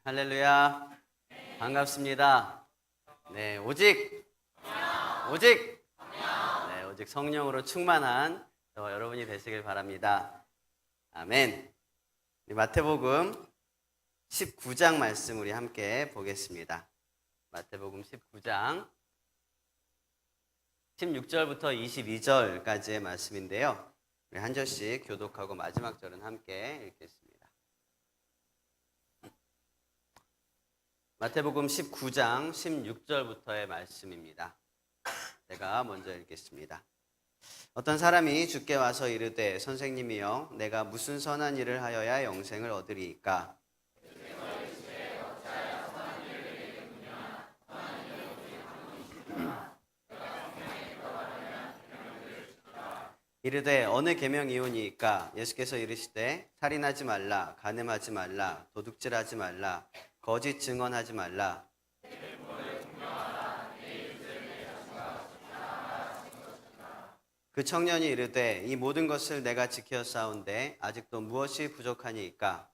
할렐루야. 반갑습니다. 네, 오직 성령으로 충만한 여러분이 되시길 바랍니다. 아멘. 마태복음 19장 말씀 우리 함께 보겠습니다. 마태복음 19장 16절부터 22절까지의 말씀인데요. 우리 한 절씩 교독하고 마지막 절은 함께 읽겠습니다. 마태복음 19장 16절부터의 말씀입니다. 제가 먼저 읽겠습니다. 어떤 사람이 주께 와서 이르되 선생님이여 내가 무슨 선한 일을 하여야 영생을 얻으리이까? 이르되 어느 계명이오니이까? 예수께서 이르시되 살인하지 말라, 간음하지 말라, 도둑질하지 말라, 거짓 증언하지 말라. 그 청년이 이르되 이 모든 것을 내가 지켰사온데 아직도 무엇이 부족하니이까?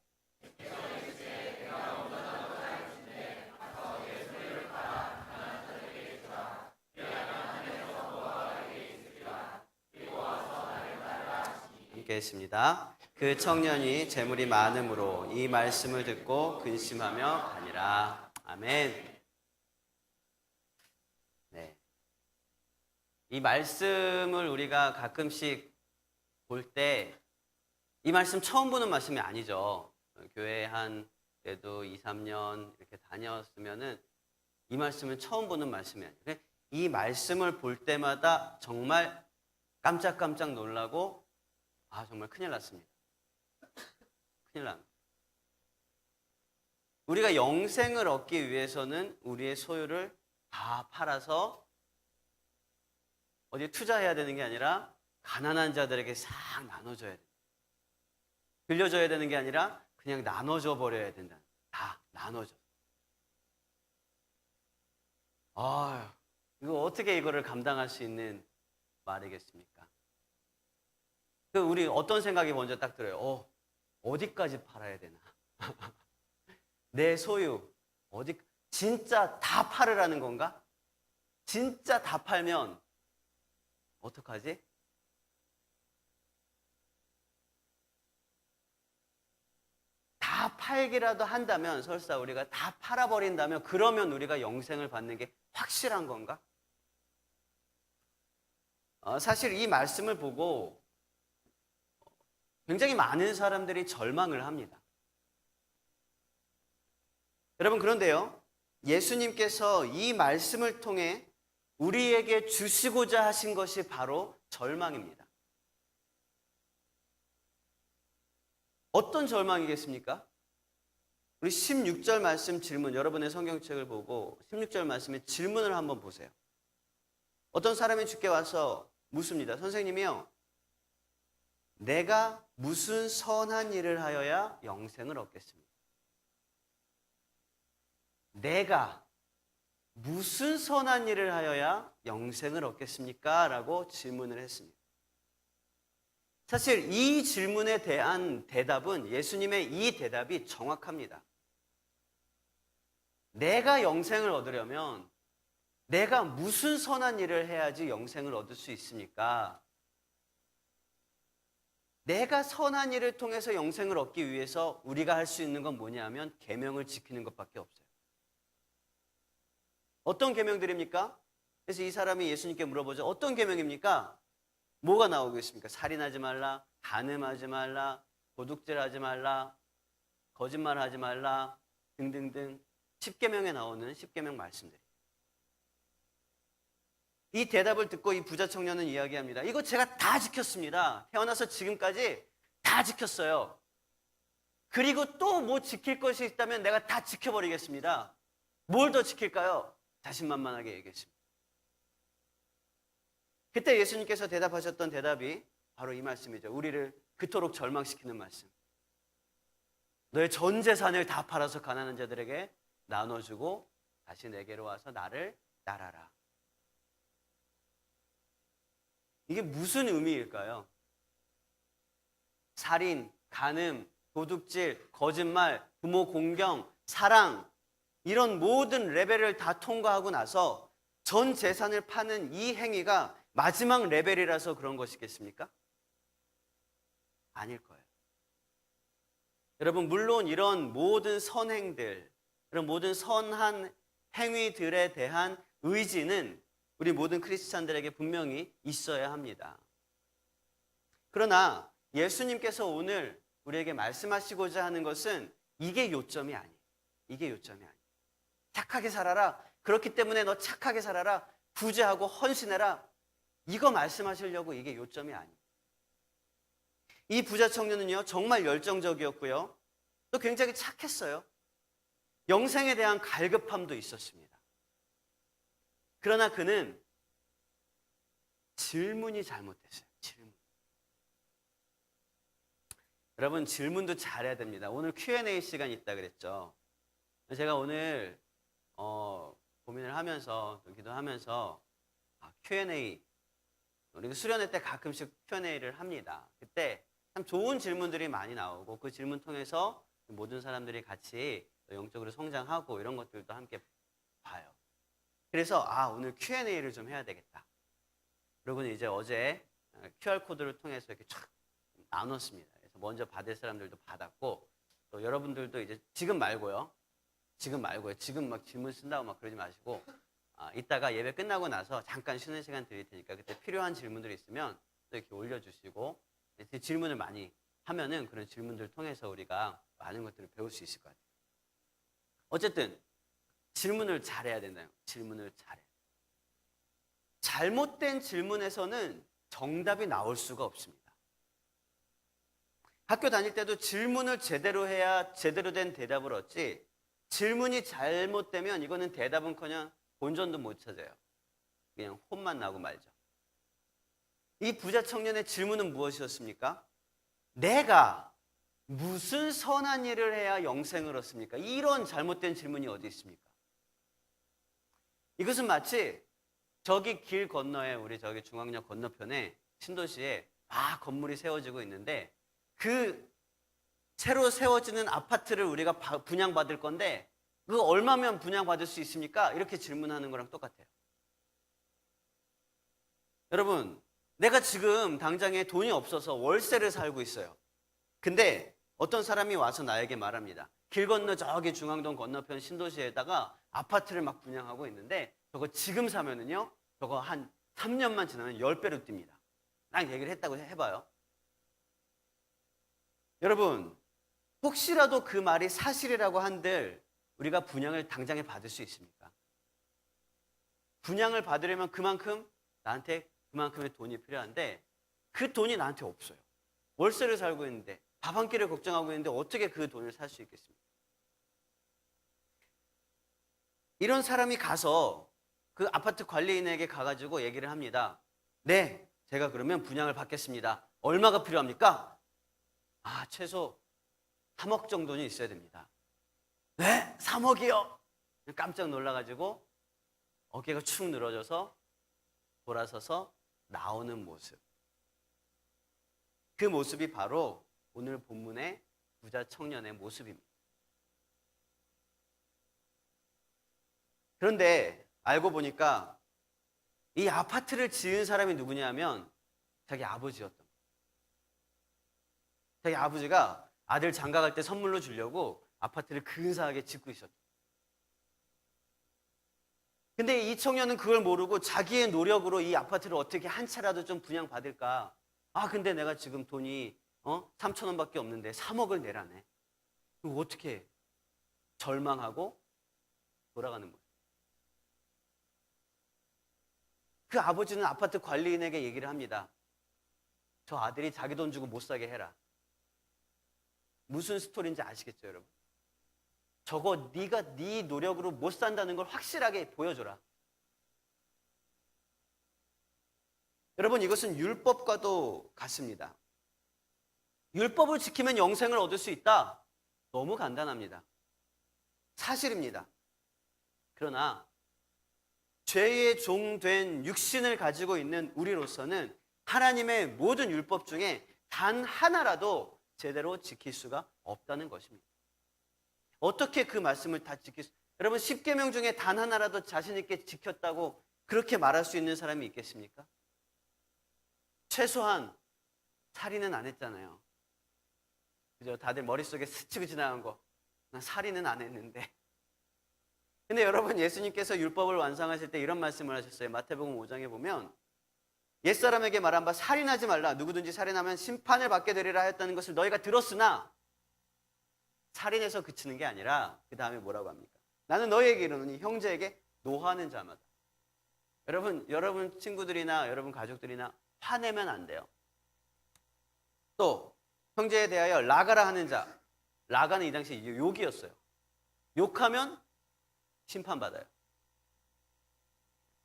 함께 했습니다. 그 청년이 재물이 많음으로 이 말씀을 듣고 근심하며 가니라. 아멘. 네. 이 말씀을 우리가 가끔씩 볼 때 이 말씀 처음 보는 말씀이 아니죠. 교회 한 그래도 2, 3년 이렇게 다녔으면은 이 말씀은 처음 보는 말씀이 아니에요. 이 말씀을 볼 때마다 정말 깜짝깜짝 놀라고 정말 큰일 났습니다. 큰일 납니다. 우리가 영생을 얻기 위해서는 우리의 소유를 다 팔아서 어디에 투자해야 되는 게 아니라 가난한 자들에게 싹 나눠줘야 된다. 빌려줘야 되는 게 아니라 그냥 나눠줘 버려야 된다. 다 나눠줘. 이거 어떻게 이거를 감당할 수 있는 말이겠습니까? 우리 어떤 생각이 먼저 딱 들어요? 어디까지 팔아야 되나? 내 소유 진짜 다 팔으라는 건가? 진짜 다 팔면 어떡하지? 다 팔기라도 한다면 설사 우리가 다 팔아버린다면 그러면 우리가 영생을 받는 게 확실한 건가? 사실 이 말씀을 보고 굉장히 많은 사람들이 절망을 합니다. 여러분, 그런데요, 예수님께서 이 말씀을 통해 우리에게 주시고자 하신 것이 바로 절망입니다. 어떤 절망이겠습니까? 우리 16절 말씀 질문, 여러분의 성경책을 보고 16절 말씀의 질문을 한번 보세요. 어떤 사람이 주께 와서 묻습니다. 선생님이요, 내가 무슨 선한 일을 하여야 영생을 얻겠습니까? 내가 무슨 선한 일을 하여야 영생을 얻겠습니까? 라고 질문을 했습니다. 사실 이 질문에 대한 대답은 예수님의 이 대답이 정확합니다. 내가 영생을 얻으려면 내가 무슨 선한 일을 해야지 영생을 얻을 수 있습니까? 내가 선한 일을 통해서 영생을 얻기 위해서 우리가 할 수 있는 건 뭐냐면 계명을 지키는 것밖에 없어요. 어떤 계명들입니까? 그래서 이 사람이 예수님께 물어보죠. 어떤 계명입니까? 뭐가 나오고 있습니까? 살인하지 말라, 간음하지 말라, 도둑질하지 말라, 거짓말하지 말라 등등등 10계명에 나오는 10계명 말씀들. 이 대답을 듣고 이 부자 청년은 이야기합니다. 이거 제가 다 지켰습니다. 태어나서 지금까지 다 지켰어요. 그리고 또 뭐 지킬 것이 있다면 내가 다 지켜버리겠습니다. 뭘 더 지킬까요? 자신만만하게 얘기했습니다. 그때 예수님께서 대답하셨던 대답이 바로 이 말씀이죠. 우리를 그토록 절망시키는 말씀. 너의 전 재산을 다 팔아서 가난한 자들에게 나눠주고 다시 내게로 와서 나를 따라라. 이게 무슨 의미일까요? 살인, 간음, 도둑질, 거짓말, 부모 공경, 사랑, 이런 모든 레벨을 다 통과하고 나서 전 재산을 파는 이 행위가 마지막 레벨이라서 그런 것이겠습니까? 아닐 거예요. 여러분, 물론 이런 모든 선행들, 이런 모든 선한 행위들에 대한 의지는 우리 모든 크리스찬들에게 분명히 있어야 합니다. 그러나 예수님께서 오늘 우리에게 말씀하시고자 하는 것은 이게 요점이 아니에요. 이게 요점이 아니에요. 착하게 살아라. 그렇기 때문에 너 착하게 살아라. 구제하고 헌신해라. 이거 말씀하시려고 이게 요점이 아니에요. 이 부자 청년은요, 정말 열정적이었고요. 또 굉장히 착했어요. 영생에 대한 갈급함도 있었습니다. 그러나 그는 질문이 잘못됐어요. 질문. 여러분, 질문도 잘해야 됩니다. 오늘 Q&A 시간이 있다 그랬죠. 제가 오늘 고민을 하면서 또 기도하면서 Q&A, 우리 수련회 때 가끔씩 Q&A를 합니다. 그때 참 좋은 질문들이 많이 나오고 그 질문 통해서 모든 사람들이 같이 영적으로 성장하고 이런 것들도 함께 봐요. 그래서 오늘 Q&A를 좀 해야 되겠다. 그리고 이제 어제 QR코드를 통해서 이렇게 쫙 나눴습니다. 그래서 먼저 받을 사람들도 받았고 또 여러분들도 이제 지금 말고요. 지금 막 질문 쓴다고 막 그러지 마시고 이따가 예배 끝나고 나서 잠깐 쉬는 시간 드릴 테니까 그때 필요한 질문들이 있으면 또 이렇게 올려주시고 질문을 많이 하면은 그런 질문들을 통해서 우리가 많은 것들을 배울 수 있을 것 같아요. 어쨌든 질문을 잘해야 된다요. 질문을 잘해. 잘못된 질문에서는 정답이 나올 수가 없습니다. 학교 다닐 때도 질문을 제대로 해야 제대로 된 대답을 얻지, 질문이 잘못되면 이거는 대답은커녕 본전도 못 찾아요. 그냥 혼만 나고 말죠. 이 부자 청년의 질문은 무엇이었습니까? 내가 무슨 선한 일을 해야 영생을 얻습니까? 이런 잘못된 질문이 어디 있습니까? 이것은 마치 저기 길 건너에 우리 저기 중앙역 건너편에 신도시에 건물이 세워지고 있는데 그 새로 세워지는 아파트를 우리가 분양받을 건데 그거 얼마면 분양받을 수 있습니까? 이렇게 질문하는 거랑 똑같아요. 여러분, 내가 지금 당장에 돈이 없어서 월세를 살고 있어요. 근데 어떤 사람이 와서 나에게 말합니다. 길 건너 저기 중앙동 건너편 신도시에다가 아파트를 막 분양하고 있는데 저거 지금 사면은요, 저거 한 3년만 지나면 10배로 뜁니다. 딱 얘기를 했다고 해봐요. 여러분, 혹시라도 그 말이 사실이라고 한들 우리가 분양을 당장에 받을 수 있습니까? 분양을 받으려면 나한테 그만큼의 돈이 필요한데 그 돈이 나한테 없어요. 월세를 살고 있는데 밥 한 끼를 걱정하고 있는데 어떻게 그 돈을 살 수 있겠습니까? 이런 사람이 가서 그 아파트 관리인에게 가가지고 얘기를 합니다. 네, 제가 그러면 분양을 받겠습니다. 얼마가 필요합니까? 최소 3억 정도는 있어야 됩니다. 네? 3억이요? 깜짝 놀라가지고 어깨가 축 늘어져서 돌아서서 나오는 모습. 그 모습이 바로 오늘 본문의 부자 청년의 모습입니다. 그런데 알고 보니까 이 아파트를 지은 사람이 누구냐면 자기 아버지였던 거예요. 자기 아버지가 아들 장가 갈 때 선물로 주려고 아파트를 근사하게 짓고 있었죠. 근데 이 청년은 그걸 모르고 자기의 노력으로 이 아파트를 어떻게 한 채라도 좀 분양받을까. 근데 내가 지금 돈이 3,000원밖에 없는데 3억을 내라네. 그럼 어떻게 해? 절망하고 돌아가는 거예요. 그 아버지는 아파트 관리인에게 얘기를 합니다. 저 아들이 자기 돈 주고 못 사게 해라. 무슨 스토리인지 아시겠죠, 여러분? 저거 네가 네 노력으로 못 산다는 걸 확실하게 보여줘라. 여러분, 이것은 율법과도 같습니다. 율법을 지키면 영생을 얻을 수 있다. 너무 간단합니다. 사실입니다. 그러나 죄의 종된 육신을 가지고 있는 우리로서는 하나님의 모든 율법 중에 단 하나라도 제대로 지킬 수가 없다는 것입니다. 어떻게 그 말씀을 다 여러분 10계명 중에 단 하나라도 자신 있게 지켰다고 그렇게 말할 수 있는 사람이 있겠습니까? 최소한 살인은 안 했잖아요. 그죠? 다들 머릿속에 스치고 지나간 거. 난 살인은 안 했는데. 근데 여러분 예수님께서 율법을 완성하실 때 이런 말씀을 하셨어요. 마태복음 5장에 보면 옛사람에게 말한 바 살인하지 말라. 누구든지 살인하면 심판을 받게 되리라 하였다는 것을 너희가 들었으나 살인해서 그치는 게 아니라 그 다음에 뭐라고 합니까? 나는 너희에게 이르노니 형제에게 노하는 자마다. 여러분 친구들이나 여러분 가족들이나 화내면 안 돼요. 또 형제에 대하여 라가라 하는 자. 라가는 이 당시 욕이었어요. 욕하면 심판받아요.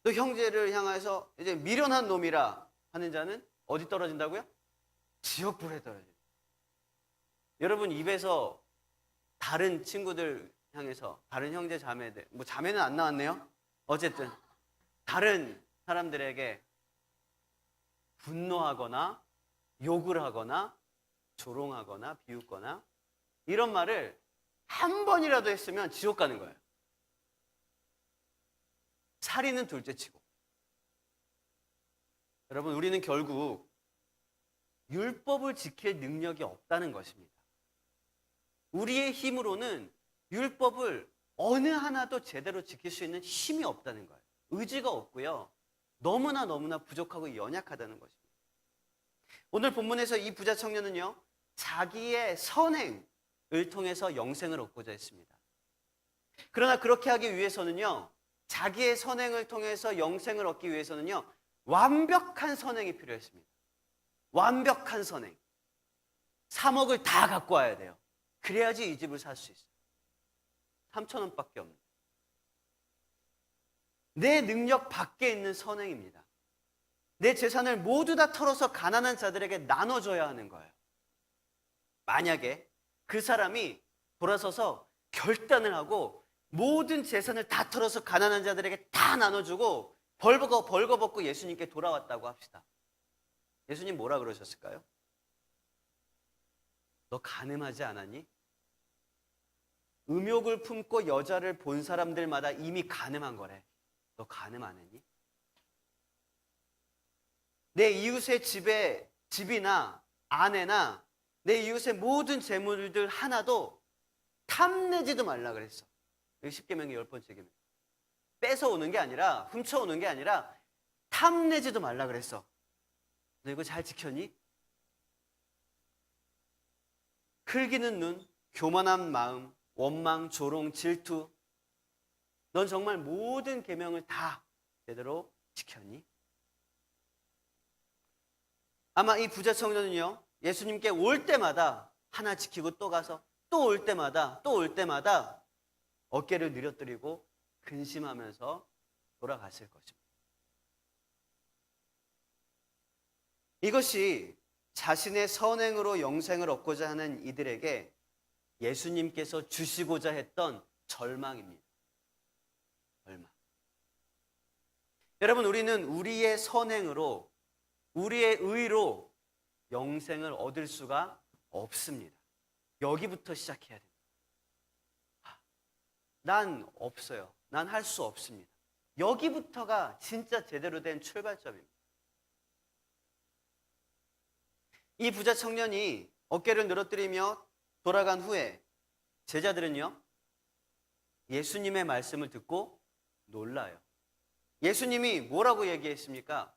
또 형제를 향해서 이제 미련한 놈이라 하는 자는 어디 떨어진다고요? 지옥불에 떨어져요. 여러분 입에서 다른 친구들 향해서 다른 형제 자매들, 뭐 자매는 안 나왔네요. 어쨌든 다른 사람들에게 분노하거나 욕을 하거나 조롱하거나 비웃거나 이런 말을 한 번이라도 했으면 지옥 가는 거예요. 살인은 둘째치고. 여러분 우리는 결국 율법을 지킬 능력이 없다는 것입니다. 우리의 힘으로는 율법을 어느 하나도 제대로 지킬 수 있는 힘이 없다는 거예요. 의지가 없고요. 너무나 부족하고 연약하다는 것입니다. 오늘 본문에서 이 부자 청년은요. 자기의 선행을 통해서 영생을 얻고자 했습니다. 그러나 그렇게 하기 위해서는요. 자기의 선행을 통해서 영생을 얻기 위해서는요. 완벽한 선행이 필요했습니다. 완벽한 선행. 3억을 다 갖고 와야 돼요. 그래야지 이 집을 살 수 있어요. 3,000원밖에 없는. 내 능력 밖에 있는 선행입니다. 내 재산을 모두 다 털어서 가난한 자들에게 나눠줘야 하는 거예요. 만약에 그 사람이 돌아서서 결단을 하고 모든 재산을 다 털어서 가난한 자들에게 다 나눠주고 벌거벗고 예수님께 돌아왔다고 합시다. 예수님 뭐라 그러셨을까요? 너 간음하지 않았니? 음욕을 품고 여자를 본 사람들마다 이미 간음한 거래. 너 간음 안 했니? 내 이웃의 집이나 아내나 내 이웃의 모든 재물들 하나도 탐내지도 말라 그랬어. 여기 10계명의 10번째 계명. 뺏어오는 게 아니라 훔쳐오는 게 아니라 탐내지도 말라 그랬어. 너 이거 잘 지켰니? 흘기는 눈, 교만한 마음, 원망, 조롱, 질투. 넌 정말 모든 계명을 다 제대로 지켰니? 아마 이 부자 청년은요. 예수님께 올 때마다 하나 지키고 또 가서 또 올 때마다 어깨를 느려뜨리고 근심하면서 돌아갔을 것입니다. 이것이 자신의 선행으로 영생을 얻고자 하는 이들에게 예수님께서 주시고자 했던 절망입니다. 절망. 여러분 우리는 우리의 선행으로 우리의 의로 영생을 얻을 수가 없습니다. 여기부터 시작해야 됩니다. 난 없어요. 난 할 수 없습니다. 여기부터가 진짜 제대로 된 출발점입니다. 이 부자 청년이 어깨를 늘어뜨리며 돌아간 후에 제자들은요. 예수님의 말씀을 듣고 놀라요. 예수님이 뭐라고 얘기했습니까?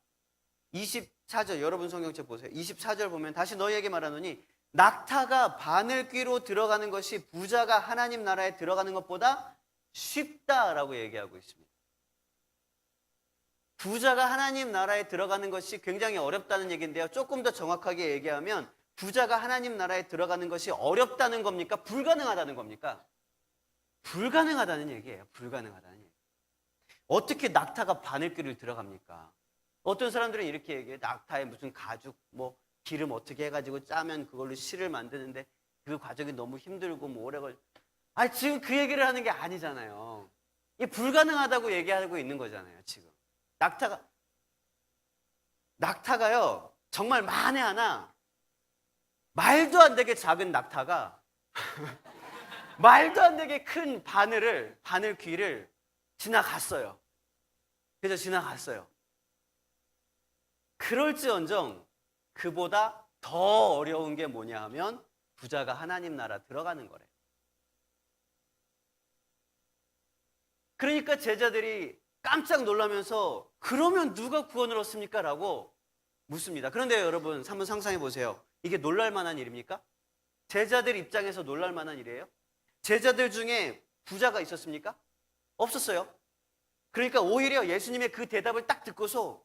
24절 여러분 성경책 보세요. 24절 보면 다시 너희에게 말하노니 낙타가 바늘귀로 들어가는 것이 부자가 하나님 나라에 들어가는 것보다 쉽다라고 얘기하고 있습니다. 부자가 하나님 나라에 들어가는 것이 굉장히 어렵다는 얘기인데요. 조금 더 정확하게 얘기하면 부자가 하나님 나라에 들어가는 것이 어렵다는 겁니까? 불가능하다는 겁니까? 불가능하다는 얘기예요. 불가능하다는 얘기. 어떻게 낙타가 바늘귀를 들어갑니까? 어떤 사람들은 이렇게 얘기해요. 낙타에 무슨 가죽, 기름 어떻게 해가지고 짜면 그걸로 실을 만드는데 그 과정이 너무 힘들고 오래 걸려. 지금 그 얘기를 하는 게 아니잖아요. 이게 불가능하다고 얘기하고 있는 거잖아요, 지금. 낙타가요, 정말 만에 하나, 말도 안 되게 작은 낙타가 말도 안 되게 큰 바늘 귀를 지나갔어요. 그래서 지나갔어요. 그럴지언정 그보다 더 어려운 게 뭐냐 하면 부자가 하나님 나라 들어가는 거래요. 그러니까 제자들이 깜짝 놀라면서 그러면 누가 구원을 얻습니까? 라고 묻습니다. 그런데 여러분 한번 상상해 보세요. 이게 놀랄 만한 일입니까? 제자들 입장에서 놀랄 만한 일이에요? 제자들 중에 부자가 있었습니까? 없었어요. 그러니까 오히려 예수님의 그 대답을 딱 듣고서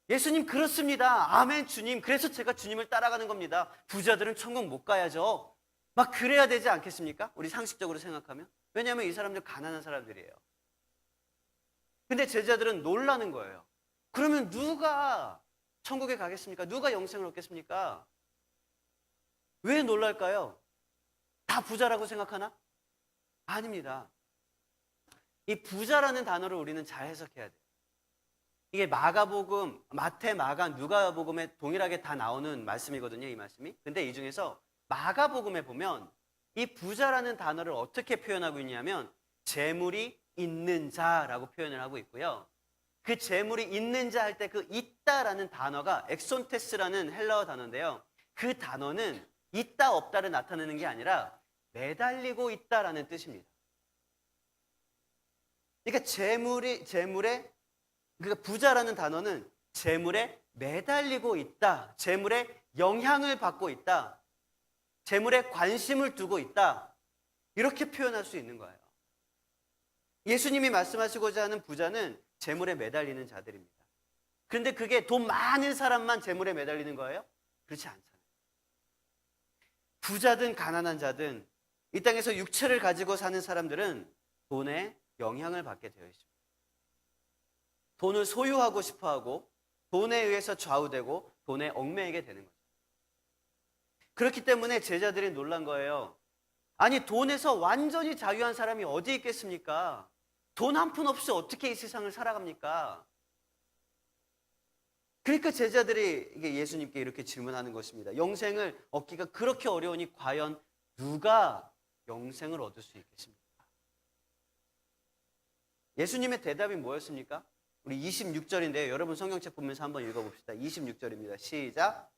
예수님 그렇습니다. 아멘 주님. 그래서 제가 주님을 따라가는 겁니다. 부자들은 천국 못 가야죠. 막 그래야 되지 않겠습니까? 우리 상식적으로 생각하면. 왜냐하면 이 사람들 가난한 사람들이에요. 근데 제자들은 놀라는 거예요. 그러면 누가 천국에 가겠습니까? 누가 영생을 얻겠습니까? 왜 놀랄까요? 다 부자라고 생각하나? 아닙니다. 이 부자라는 단어를 우리는 잘 해석해야 돼요. 이게 마가복음, 마태, 마가, 누가복음에 동일하게 다 나오는 말씀이거든요, 이 말씀이. 근데 이 중에서 마가복음에 보면 이 부자라는 단어를 어떻게 표현하고 있냐면 재물이 있는 자라고 표현을 하고 있고요. 그 재물이 있는 자 할 때 그 있다라는 단어가 엑손테스라는 헬라어 단어인데요. 그 단어는 있다 없다를 나타내는 게 아니라 매달리고 있다라는 뜻입니다. 그러니까 그러니까 부자라는 단어는 재물에 매달리고 있다. 재물에 영향을 받고 있다. 재물에 관심을 두고 있다. 이렇게 표현할 수 있는 거예요. 예수님이 말씀하시고자 하는 부자는 재물에 매달리는 자들입니다. 그런데 그게 돈 많은 사람만 재물에 매달리는 거예요? 그렇지 않잖아요. 부자든 가난한 자든 이 땅에서 육체를 가지고 사는 사람들은 돈에 영향을 받게 되어 있습니다. 돈을 소유하고 싶어하고 돈에 의해서 좌우되고 돈에 얽매이게 되는 거죠. 그렇기 때문에 제자들이 놀란 거예요. 아니 돈에서 완전히 자유한 사람이 어디 있겠습니까? 돈 한 푼 없이 어떻게 이 세상을 살아갑니까? 그러니까 제자들이 예수님께 이렇게 질문하는 것입니다. 영생을 얻기가 그렇게 어려우니 과연 누가 영생을 얻을 수 있겠습니까? 예수님의 대답이 뭐였습니까? 우리 26절인데요. 여러분 성경책 보면서 한번 읽어봅시다. 26절입니다. 시작.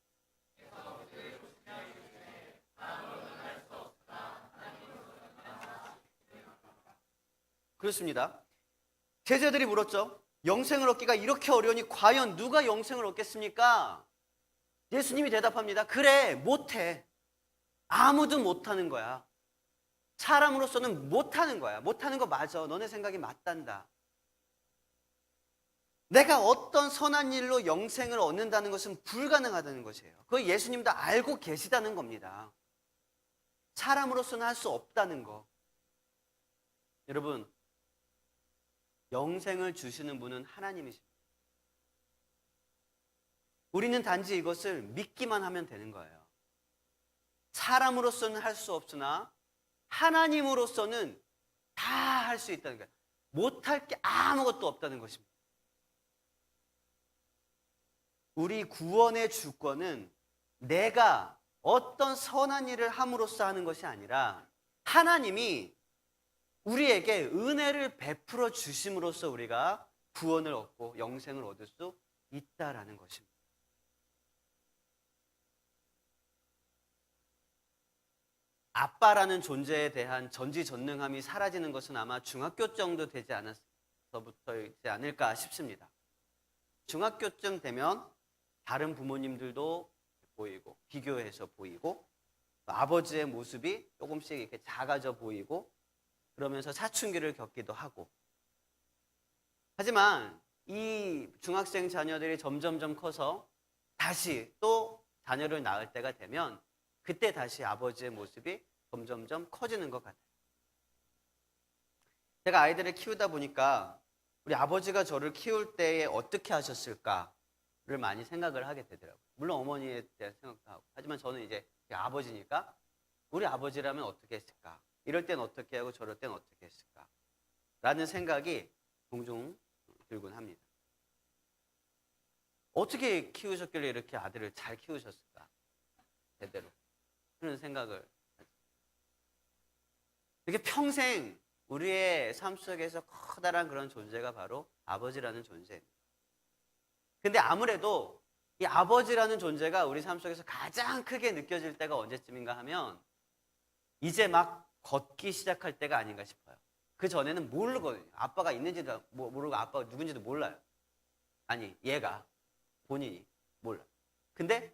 그렇습니다. 제자들이 물었죠. 영생을 얻기가 이렇게 어려우니 과연 누가 영생을 얻겠습니까? 예수님이 대답합니다. 그래, 못해. 아무도 못하는 거야. 사람으로서는 못하는 거야. 못하는 거 맞아. 너네 생각이 맞단다. 내가 어떤 선한 일로 영생을 얻는다는 것은 불가능하다는 것이에요. 그거 예수님도 알고 계시다는 겁니다. 사람으로서는 할 수 없다는 거. 여러분, 영생을 주시는 분은 하나님이십니다. 우리는 단지 이것을 믿기만 하면 되는 거예요. 사람으로서는 할 수 없으나 하나님으로서는 다 할 수 있다는 거예요. 못할 게 아무것도 없다는 것입니다. 우리 구원의 주권은 내가 어떤 선한 일을 함으로써 하는 것이 아니라 하나님이 우리에게 은혜를 베풀어 주심으로써 우리가 구원을 얻고 영생을 얻을 수 있다라는 것입니다. 아빠라는 존재에 대한 전지전능함이 사라지는 것은 아마 중학교 정도 되지 않아서부터이지 않을까 싶습니다. 중학교쯤 되면 다른 부모님들도 보이고 비교해서 보이고 아버지의 모습이 조금씩 이렇게 작아져 보이고 그러면서 사춘기를 겪기도 하고 하지만 이 중학생 자녀들이 점점점 커서 다시 또 자녀를 낳을 때가 되면 그때 다시 아버지의 모습이 점점점 커지는 것 같아요. 제가 아이들을 키우다 보니까 우리 아버지가 저를 키울 때에 어떻게 하셨을까를 많이 생각을 하게 되더라고요. 물론 어머니에 대한 생각도 하고 하지만 저는 이제 아버지니까 우리 아버지라면 어떻게 했을까? 이럴 땐 어떻게 하고 저럴 땐 어떻게 했을까? 라는 생각이 종종 들곤 합니다. 어떻게 키우셨길래 이렇게 아들을 잘 키우셨을까? 제대로. 그런 생각을 하죠. 이렇게 평생 우리의 삶 속에서 커다란 그런 존재가 바로 아버지라는 존재입니다. 근데 아무래도 이 아버지라는 존재가 우리 삶 속에서 가장 크게 느껴질 때가 언제쯤인가 하면 이제 막 걷기 시작할 때가 아닌가 싶어요. 그 전에는 모르거든요. 아빠가 있는지도 모르고 아빠가 누군지도 몰라요. 아니, 얘가 본인이 몰라. 근데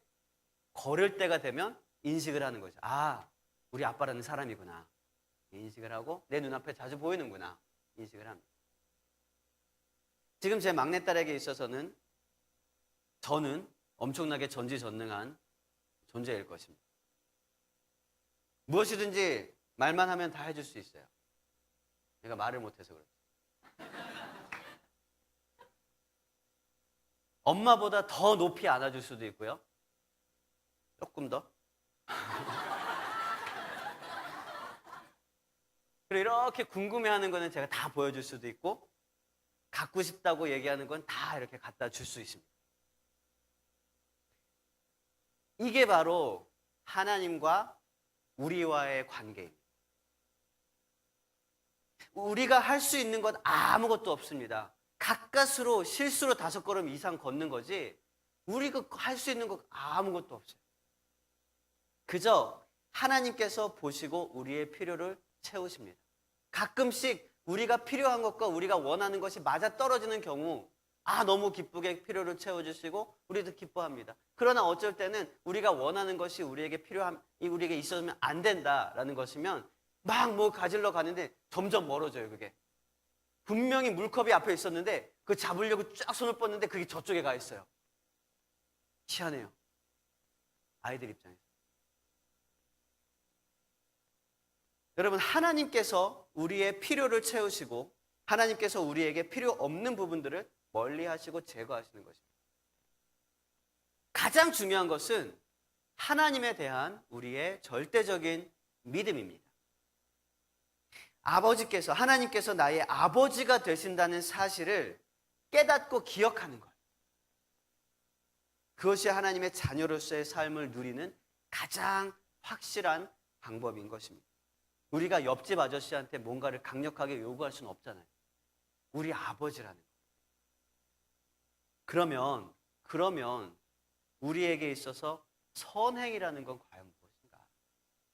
걸을 때가 되면 인식을 하는 거죠. 아, 우리 아빠라는 사람이구나. 인식을 하고 내 눈앞에 자주 보이는구나. 인식을 합니다. 지금 제 막내딸에게 있어서는 저는 엄청나게 전지전능한 존재일 것입니다. 무엇이든지 말만 하면 다 해줄 수 있어요. 내가 말을 못해서 그렇지. 엄마보다 더 높이 안아줄 수도 있고요. 조금 더. 그리고 이렇게 궁금해하는 거는 제가 다 보여줄 수도 있고 갖고 싶다고 얘기하는 건 다 이렇게 갖다 줄 수 있습니다. 이게 바로 하나님과 우리와의 관계입니다. 우리가 할 수 있는 건 아무것도 없습니다. 가까스로 실수로 5걸음 이상 걷는 거지 우리가 할 수 있는 거 아무것도 없어요. 그저 하나님께서 보시고 우리의 필요를 채우십니다. 가끔씩 우리가 필요한 것과 우리가 원하는 것이 맞아떨어지는 경우 너무 기쁘게 필요를 채워주시고 우리도 기뻐합니다. 그러나 어쩔 때는 우리가 원하는 것이 우리에게 우리에게 있어서면 안 된다라는 것이면 막 뭐 가지러 가는데 점점 멀어져요. 그게 분명히 물컵이 앞에 있었는데 그 잡으려고 쫙 손을 뻗는데 그게 저쪽에 가 있어요. 희한해요. 아이들 입장에서. 여러분, 하나님께서 우리의 필요를 채우시고 하나님께서 우리에게 필요 없는 부분들을 멀리 하시고 제거하시는 것입니다. 가장 중요한 것은 하나님에 대한 우리의 절대적인 믿음입니다. 하나님께서 나의 아버지가 되신다는 사실을 깨닫고 기억하는 것. 그것이 하나님의 자녀로서의 삶을 누리는 가장 확실한 방법인 것입니다. 우리가 옆집 아저씨한테 뭔가를 강력하게 요구할 수는 없잖아요. 우리 아버지라는 거. 그러면 우리에게 있어서 선행이라는 건 과연 무엇인가?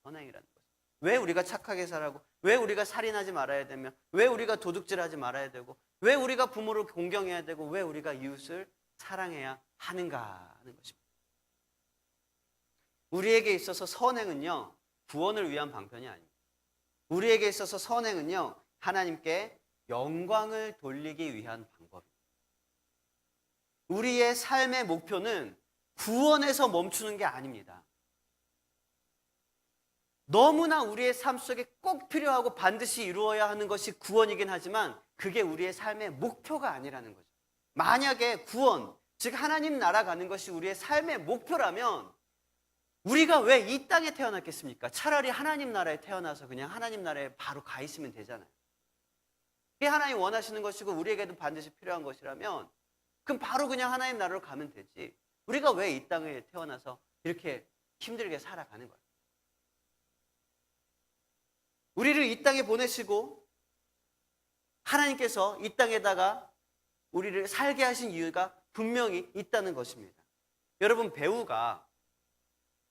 선행이라는 것. 왜 우리가 착하게 살아고, 왜 우리가 살인하지 말아야 되며, 왜 우리가 도둑질하지 말아야 되고, 왜 우리가 부모를 공경해야 되고, 왜 우리가 이웃을 사랑해야 하는가 하는 것입니다. 우리에게 있어서 선행은요, 구원을 위한 방편이 아닙니다. 우리에게 있어서 선행은요, 하나님께 영광을 돌리기 위한 방법입니다. 우리의 삶의 목표는 구원에서 멈추는 게 아닙니다. 너무나 우리의 삶 속에 꼭 필요하고 반드시 이루어야 하는 것이 구원이긴 하지만 그게 우리의 삶의 목표가 아니라는 거죠. 만약에 구원, 즉 하나님 나라 가는 것이 우리의 삶의 목표라면 우리가 왜 이 땅에 태어났겠습니까? 차라리 하나님 나라에 태어나서 그냥 하나님 나라에 바로 가 있으면 되잖아요. 그게 하나님 원하시는 것이고 우리에게도 반드시 필요한 것이라면 그럼 바로 그냥 하나님 나라로 가면 되지. 우리가 왜 이 땅에 태어나서 이렇게 힘들게 살아가는 거예요? 우리를 이 땅에 보내시고 하나님께서 이 땅에다가 우리를 살게 하신 이유가 분명히 있다는 것입니다. 여러분, 배우가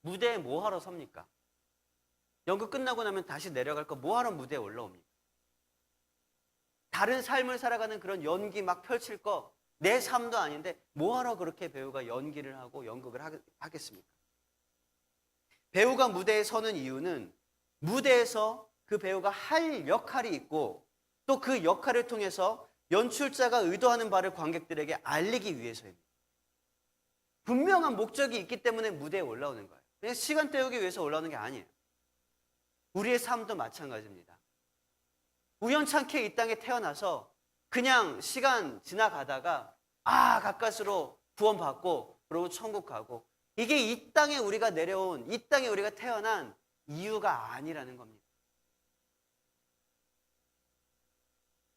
무대에 뭐 하러 섭니까? 연극 끝나고 나면 다시 내려갈 거 뭐 하러 무대에 올라옵니까? 다른 삶을 살아가는 그런 연기 막 펼칠 거 내 삶도 아닌데 뭐 하러 그렇게 배우가 연기를 하고 연극을 하겠습니까? 배우가 무대에 서는 이유는 무대에서 그 배우가 할 역할이 있고 또 그 역할을 통해서 연출자가 의도하는 바를 관객들에게 알리기 위해서입니다. 분명한 목적이 있기 때문에 무대에 올라오는 거예요. 그냥 시간 때우기 위해서 올라오는 게 아니에요. 우리의 삶도 마찬가지입니다. 우연찮게 이 땅에 태어나서 그냥 시간 지나가다가 가까스로 구원받고 그러고 천국 가고 이게 이 땅에 우리가 내려온, 이 땅에 우리가 태어난 이유가 아니라는 겁니다.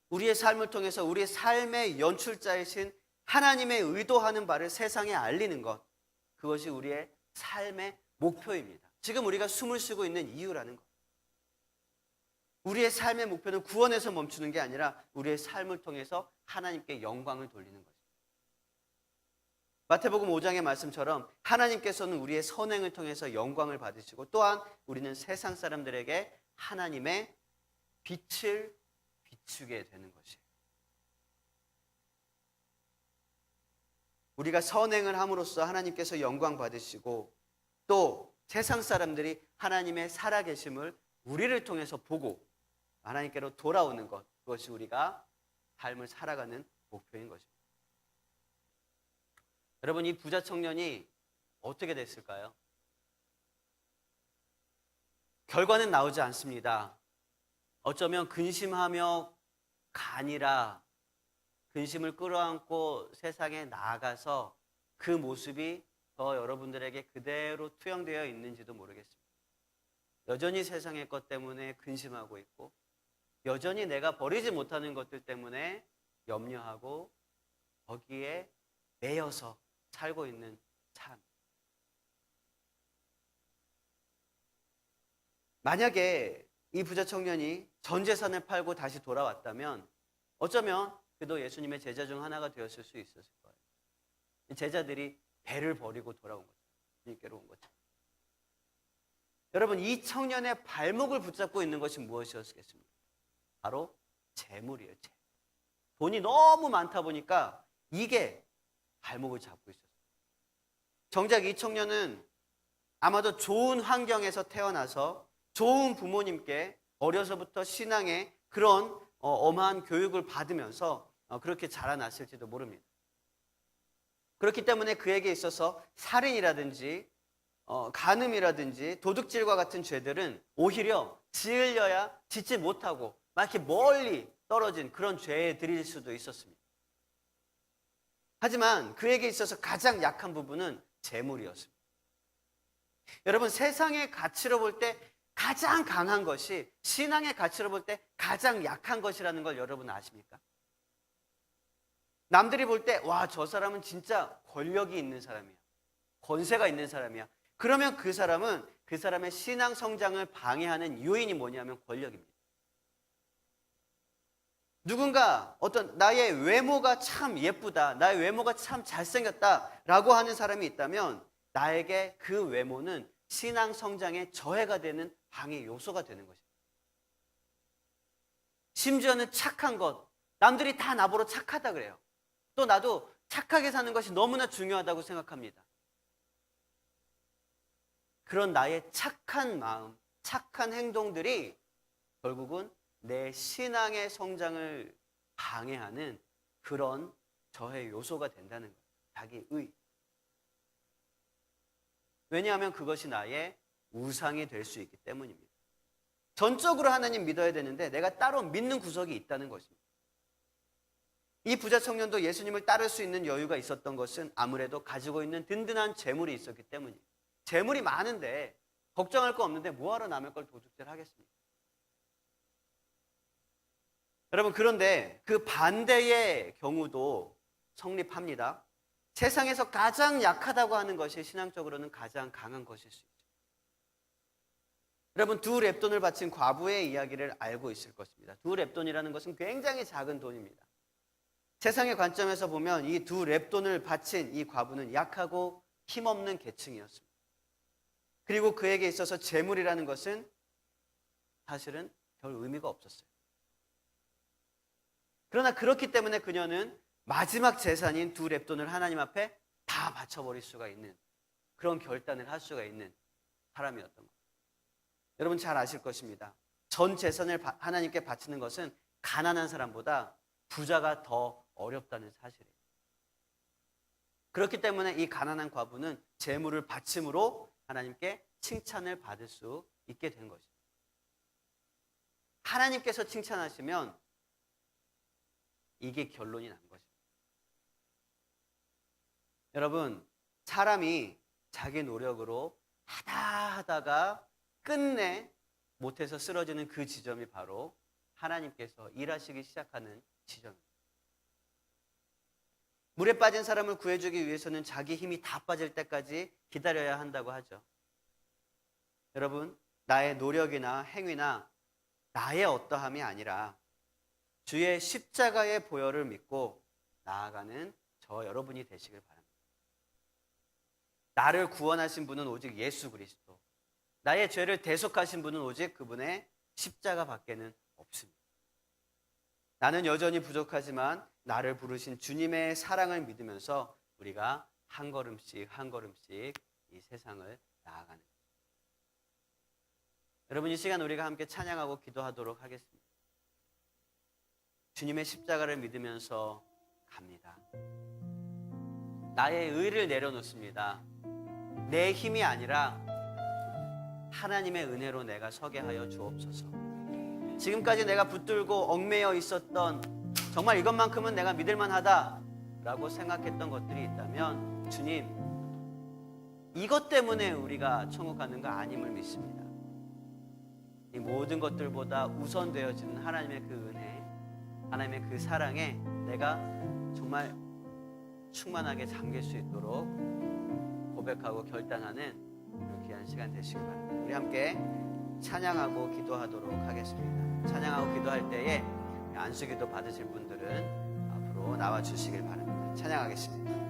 우리의 삶을 통해서 우리의 삶의 연출자이신 하나님의 의도하는 바를 세상에 알리는 것, 그것이 우리의 삶의 목표입니다. 지금 우리가 숨을 쉬고 있는 이유라는 것. 우리의 삶의 목표는 구원에서 멈추는 게 아니라 우리의 삶을 통해서 하나님께 영광을 돌리는 거죠. 마태복음 5장의 말씀처럼 하나님께서는 우리의 선행을 통해서 영광을 받으시고 또한 우리는 세상 사람들에게 하나님의 빛을 비추게 되는 것이에요. 우리가 선행을 함으로써 하나님께서 영광 받으시고 또 세상 사람들이 하나님의 살아계심을 우리를 통해서 보고 하나님께로 돌아오는 것, 그것이 우리가 삶을 살아가는 목표인 것입니다. 여러분, 이 부자 청년이 어떻게 됐을까요? 결과는 나오지 않습니다. 어쩌면 근심하며 간이라 근심을 끌어안고 세상에 나아가서 그 모습이 더 여러분들에게 그대로 투영되어 있는지도 모르겠습니다. 여전히 세상의 것 때문에 근심하고 있고 여전히 내가 버리지 못하는 것들 때문에 염려하고 거기에 매여서 살고 있는 삶. 만약에 이 부자 청년이 전 재산을 팔고 다시 돌아왔다면 어쩌면 그도 예수님의 제자 중 하나가 되었을 수 있었을 거예요. 제자들이 배를 버리고 돌아온 거죠. 주님께로 온 거죠. 여러분, 이 청년의 발목을 붙잡고 있는 것이 무엇이었겠습니까? 바로 재물이에요. 재물. 돈이 너무 많다 보니까 이게 발목을 잡고 있었어요. 정작 이 청년은 아마도 좋은 환경에서 태어나서 좋은 부모님께 어려서부터 신앙의 그런 엄한 교육을 받으면서 그렇게 자라났을지도 모릅니다. 그렇기 때문에 그에게 있어서 살인이라든지 간음이라든지 도둑질과 같은 죄들은 오히려 지으려야 짓지 못하고 막 이렇게 멀리 떨어진 그런 죄들일 수도 있었습니다. 하지만 그에게 있어서 가장 약한 부분은 재물이었습니다. 여러분, 세상의 가치로 볼 때 가장 강한 것이 신앙의 가치로 볼 때 가장 약한 것이라는 걸 여러분 아십니까? 남들이 볼 때 와, 저 사람은 진짜 권력이 있는 사람이야. 권세가 있는 사람이야. 그러면 그 사람은 그 사람의 신앙 성장을 방해하는 요인이 뭐냐면 권력입니다. 누군가 어떤 나의 외모가 참 예쁘다, 나의 외모가 참 잘생겼다라고 하는 사람이 있다면 나에게 그 외모는 신앙 성장에 저해가 되는 방해 요소가 되는 것입니다. 심지어는 착한 것, 남들이 다 나보러 착하다 그래요. 또 나도 착하게 사는 것이 너무나 중요하다고 생각합니다. 그런 나의 착한 마음, 착한 행동들이 결국은 내 신앙의 성장을 방해하는 그런 저해 요소가 된다는 거예요. 자기의. 왜냐하면 그것이 나의 우상이 될 수 있기 때문입니다. 전적으로 하나님 믿어야 되는데 내가 따로 믿는 구석이 있다는 것입니다. 이 부자 청년도 예수님을 따를 수 있는 여유가 있었던 것은 아무래도 가지고 있는 든든한 재물이 있었기 때문이에요. 재물이 많은데 걱정할 거 없는데 뭐하러 남의 걸 도둑질 하겠습니까? 여러분, 그런데 그 반대의 경우도 성립합니다. 세상에서 가장 약하다고 하는 것이 신앙적으로는 가장 강한 것일 수 있죠. 여러분, 두 렙돈을 바친 과부의 이야기를 알고 있을 것입니다. 두 렙돈이라는 것은 굉장히 작은 돈입니다. 세상의 관점에서 보면 이 두 렙돈을 바친 이 과부는 약하고 힘없는 계층이었습니다. 그리고 그에게 있어서 재물이라는 것은 사실은 별 의미가 없었어요. 그러나 그렇기 때문에 그녀는 마지막 재산인 두 렙돈을 하나님 앞에 다 바쳐버릴 수가 있는 그런 결단을 할 수가 있는 사람이었던 거예요. 여러분 잘 아실 것입니다. 전 재산을 하나님께 바치는 것은 가난한 사람보다 부자가 더 어렵다는 사실이에요. 그렇기 때문에 이 가난한 과부는 재물을 바침으로 하나님께 칭찬을 받을 수 있게 된 것입니다. 하나님께서 칭찬하시면 이게 결론이 난 것입니다. 여러분, 사람이 자기 노력으로 하다가 끝내 못해서 쓰러지는 그 지점이 바로 하나님께서 일하시기 시작하는 지점입니다. 물에 빠진 사람을 구해주기 위해서는 자기 힘이 다 빠질 때까지 기다려야 한다고 하죠. 여러분, 나의 노력이나 행위나 나의 어떠함이 아니라 주의 십자가의 보혈을 믿고 나아가는 저 여러분이 되시길 바랍니다. 나를 구원하신 분은 오직 예수 그리스도, 나의 죄를 대속하신 분은 오직 그분의 십자가 밖에는 없습니다. 나는 여전히 부족하지만 나를 부르신 주님의 사랑을 믿으면서 우리가 한 걸음씩 한 걸음씩 이 세상을 나아가는 거예요. 여러분, 이 시간 우리가 함께 찬양하고 기도하도록 하겠습니다. 주님의 십자가를 믿으면서 갑니다. 나의 의를 내려놓습니다. 내 힘이 아니라 하나님의 은혜로 내가 서게 하여 주옵소서. 지금까지 내가 붙들고 얽매여 있었던, 정말 이것만큼은 내가 믿을만하다 라고 생각했던 것들이 있다면 주님, 이것 때문에 우리가 천국 가는 거 아님을 믿습니다. 이 모든 것들보다 우선되어지는 하나님의 그 은혜, 하나님의 그 사랑에 내가 정말 충만하게 잠길 수 있도록 고백하고 결단하는 그런 귀한 시간 되시길 바랍니다. 우리 함께 찬양하고 기도하도록 하겠습니다. 찬양하고 기도할 때에 안수기도 받으실 분들은 앞으로 나와 주시길 바랍니다. 찬양하겠습니다.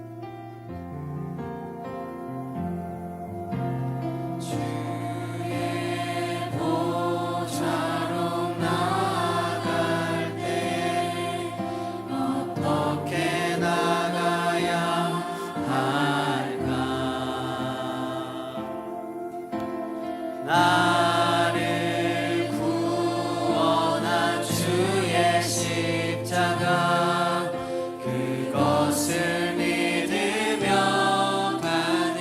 나를 구원한 주의 십자가, 그것을 믿으며 가네.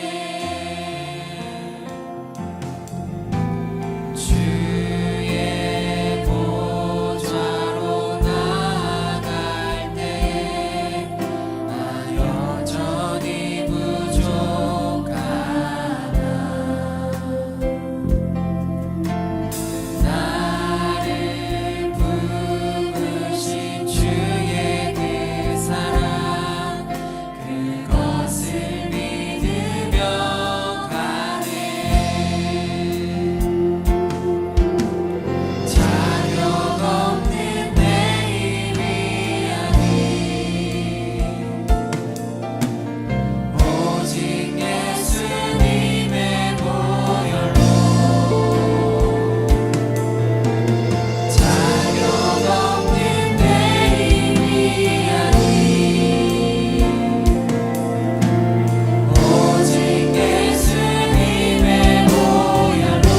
주의 보좌로 나아갈 때에 나 여전히 부족하다. 나를 부르신 주의 그 사랑, 그것을 믿으며 가네. 자격 없는 내 힘이 아닌 오직 예수님의 보혈로, 자격 없는 내 힘이 아닌 오직 예수님의 보혈로,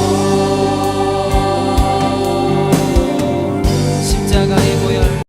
십자가의